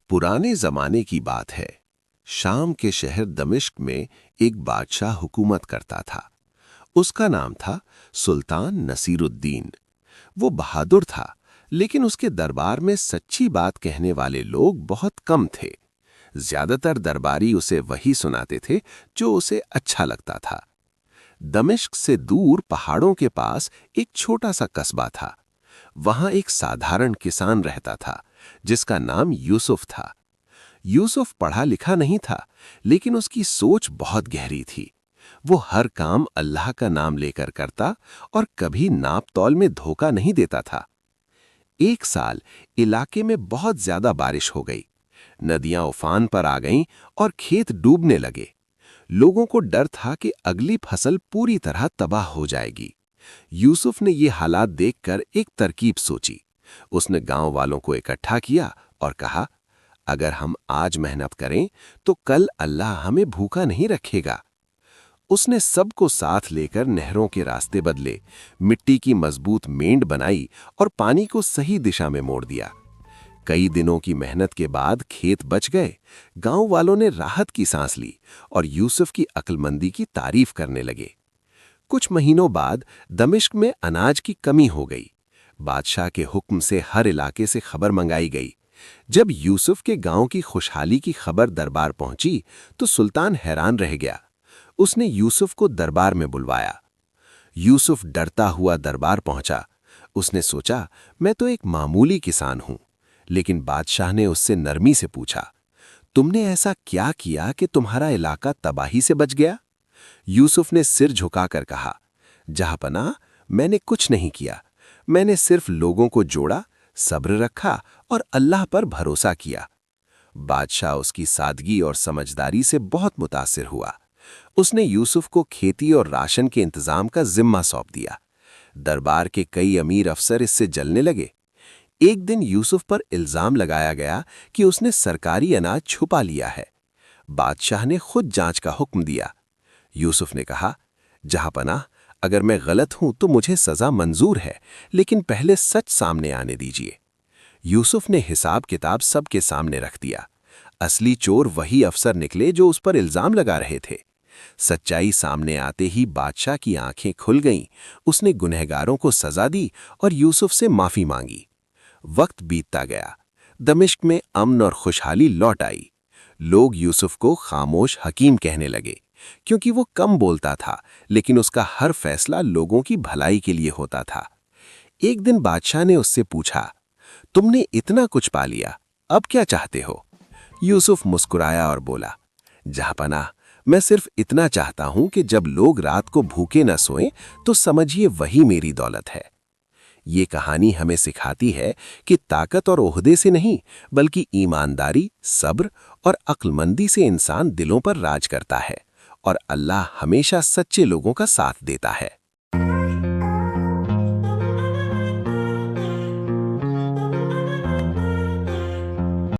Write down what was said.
पुराने जमाने की बात है। शाम के शहर दमिश्क में एक बादशाह हुकूमत करता था। उसका नाम था सुल्तान नसीरुद्दीन। वो बहादुर था, लेकिन उसके दरबार में सच्ची बात कहने वाले लोग बहुत कम थे। ज्यादातर दरबारी उसे वही सुनाते थे जो उसे अच्छा लगता था। दमिश्क से दूर पहाड़ों के पास एक छोटा सा कस्बा था। वहां एक साधारण किसान रहता था जिसका नाम यूसुफ था। यूसुफ पढ़ा लिखा नहीं था, लेकिन उसकी सोच बहुत गहरी थी। वो हर काम अल्लाह का नाम लेकर करता और कभी नाप तौल में धोखा नहीं देता था। एक साल इलाके में बहुत ज्यादा बारिश हो गई। नदियां उफान पर आ गईं और खेत डूबने लगे। लोगों को डर था कि अगली फसल पूरी तरह तबाह हो जाएगी। यूसुफ ने ये हालात देखकर एक तरकीब सोची। उसने गांव वालों को इकट्ठा किया और कहा, अगर हम आज मेहनत करें तो कल अल्लाह हमें भूखा नहीं रखेगा। उसने सबको साथ लेकर नहरों के रास्ते बदले, मिट्टी की मजबूत मेंढ बनाई और पानी को सही दिशा में मोड़ दिया। कई दिनों की मेहनत के बाद खेत बच गए। गांव वालों ने राहत की सांस ली और यूसुफ की अक्लमंदी की तारीफ करने लगे। कुछ महीनों बाद दमिश्क में अनाज की कमी हो गई। बादशाह के हुक्म से हर इलाके से खबर मंगाई गई। जब यूसुफ के गांव की खुशहाली की खबर दरबार पहुंची तो सुल्तान हैरान रह गया। उसने यूसुफ को दरबार में बुलवाया। यूसुफ डरता हुआ दरबार पहुंचा। उसने सोचा, मैं तो एक मामूली किसान हूं। लेकिन बादशाह ने उससे नरमी से पूछा, तुमने ऐसा क्या किया कि तुम्हारा इलाका तबाही से बच गया? यूसुफ ने सिर झुकाकर कहा, जहांपनाह, मैंने कुछ नहीं किया। मैंने सिर्फ लोगों को जोड़ा, सब्र रखा और अल्लाह पर भरोसा किया। बादशाह उसकी सादगी और समझदारी से बहुत मुतासिर हुआ। उसने यूसुफ को खेती और राशन के इंतजाम का जिम्मा सौंप दिया। दरबार के कई अमीर अफसर इससे जलने लगे। एक दिन यूसुफ पर इल्जाम लगाया गया कि उसने सरकारी अनाज छुपा लिया है। बादशाह ने खुद जांच का हुक्म दिया। यूसुफ ने कहा, जहांपनाह, अगर मैं गलत हूं तो मुझे सजा मंजूर है, लेकिन पहले सच सामने आने दीजिए। यूसुफ ने हिसाब किताब सबके सामने रख दिया। असली चोर वही अफसर निकले जो उस पर इल्जाम लगा रहे थे। सच्चाई सामने आते ही बादशाह की आंखें खुल गईं। उसने गुनहगारों को सजा दी और यूसुफ से माफी मांगी। वक्त बीतता गया। दमिश्क में अमन और खुशहाली लौट आई। लोग यूसुफ को खामोश हकीम कहने लगे, क्योंकि वो कम बोलता था, लेकिन उसका हर फैसला लोगों की भलाई के लिए होता था। एक दिन बादशाह ने उससे पूछा, तुमने इतना कुछ पा लिया, अब क्या चाहते हो? यूसुफ मुस्कुराया और बोला, जहांपनाह, मैं सिर्फ इतना चाहता हूं कि जब लोग रात को भूखे न सोएं तो समझिए वही मेरी दौलत है। ये कहानी हमें सिखाती है कि ताकत और ओहदे से नहीं, बल्कि ईमानदारी, सब्र और अक्लमंदी से इंसान दिलों पर राज करता है और अल्लाह हमेशा सच्चे लोगों का साथ देता है।